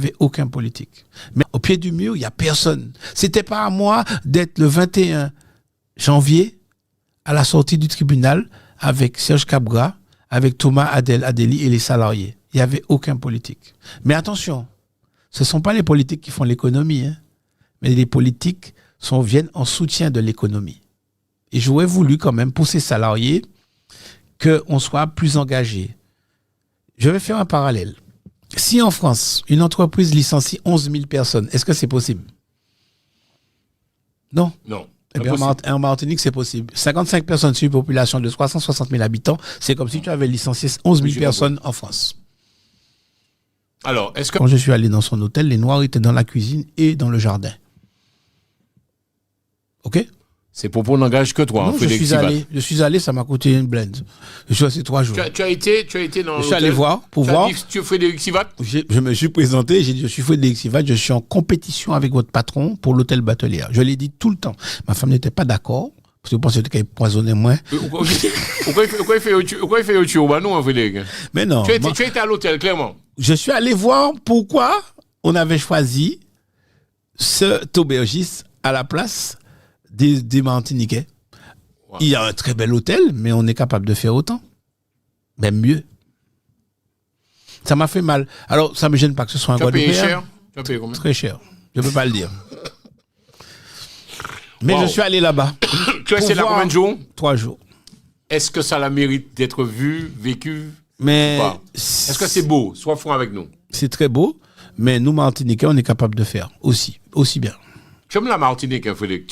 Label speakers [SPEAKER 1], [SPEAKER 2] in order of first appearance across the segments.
[SPEAKER 1] Il n'y avait aucun politique. Mais au pied du mur, il n'y a personne. C'était pas à moi d'être le 21 janvier à la sortie du tribunal avec Serge Cabra, avec Thomas Adeli et les salariés. Il n'y avait aucun politique. Mais attention, ce ne sont pas les politiques qui font l'économie, hein, mais les politiques viennent en soutien de l'économie. Et j'aurais voulu quand même, pour ces salariés, qu'on soit plus engagé. Je vais faire un parallèle. Si en France, une entreprise licencie 11 000 personnes, est-ce que c'est possible? Non.
[SPEAKER 2] Non.
[SPEAKER 1] Eh bien, en Martinique, c'est possible. 55 personnes sur une population de 360 000 habitants, c'est comme si tu avais licencié 11 000 personnes en France.
[SPEAKER 2] Alors, est-ce que...
[SPEAKER 1] Quand je suis allé dans son hôtel, les Noirs étaient dans la cuisine et dans le jardin. OK?
[SPEAKER 2] C'est pour n'engage que toi.
[SPEAKER 1] Non, je suis allé, ça m'a coûté une blende. Je suis resté 3 jours.
[SPEAKER 2] Tu as été dans l'hôtel.
[SPEAKER 1] Je suis allé voir, pour voir.
[SPEAKER 2] Tu as dit que tu es Frédéric Sivat?
[SPEAKER 1] Je me suis présenté, j'ai dit, je suis Frédéric Sivat, je suis en compétition avec votre patron pour l'hôtel Batelière. Je l'ai dit tout le temps. Ma femme n'était pas d'accord, parce que je pensais qu'elle empoisonnait moins.
[SPEAKER 2] Pourquoi il fait au bah non, Frédéric?
[SPEAKER 1] Mais non.
[SPEAKER 2] Tu as été à l'hôtel, clairement.
[SPEAKER 1] Je suis allé voir pourquoi on avait choisi cet aubergiste à la place des Martiniquais. Wow. Il y a un très bel hôtel, mais on est capable de faire autant. Même mieux. Ça m'a fait mal. Alors, ça ne me gêne pas que ce soit un Guadeloupéen.
[SPEAKER 2] Tu as payé cher? Tu as payé combien?
[SPEAKER 1] Très cher. Je ne peux pas le dire. Mais je suis allé là-bas.
[SPEAKER 2] Tu es resté là combien de jours?
[SPEAKER 1] 3 jours.
[SPEAKER 2] Est-ce que ça la mérite d'être vu, vécu?
[SPEAKER 1] Mais
[SPEAKER 2] est-ce que c'est beau? Sois franc avec nous.
[SPEAKER 1] C'est très beau, mais nous, Martiniquais, on est capable de faire aussi bien.
[SPEAKER 2] Tu aimes la Martinique, hein, Frédéric?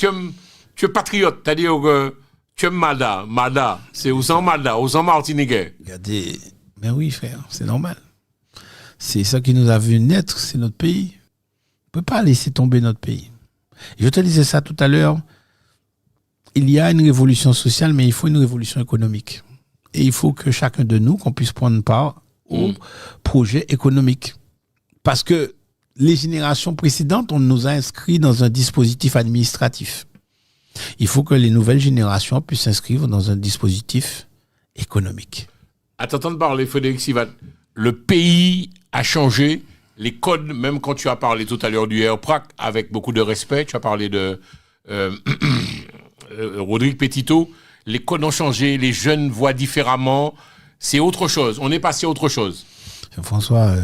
[SPEAKER 2] Tu es patriote, c'est-à-dire que tu aimes Mada, c'est au sang Martiniquais.
[SPEAKER 1] Regardez, mais oui, frère, c'est normal. C'est ça qui nous a vu naître, c'est notre pays. On ne peut pas laisser tomber notre pays. Et je te disais ça tout à l'heure, il y a une révolution sociale, mais il faut une révolution économique. Et il faut que chacun de nous, qu'on puisse prendre part au projet économique. Parce que les générations précédentes, on nous a inscrits dans un dispositif administratif. Il faut que les nouvelles générations puissent s'inscrire dans un dispositif économique.
[SPEAKER 2] À t'entendre parler, Frédéric Sivat, le pays a changé, les codes, même quand tu as parlé tout à l'heure du RPRAC, avec beaucoup de respect, tu as parlé de Rodrigue Petito, les codes ont changé, les jeunes voient différemment, c'est autre chose, on est passé à autre chose.
[SPEAKER 1] François,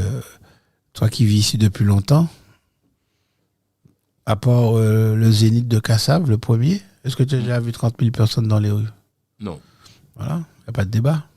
[SPEAKER 1] toi qui vis ici depuis longtemps, à part le Zénith de Kassav, le premier, est-ce que tu as déjà vu 30 000 personnes dans les rues?
[SPEAKER 2] Non.
[SPEAKER 1] Voilà, il n'y a pas de débat.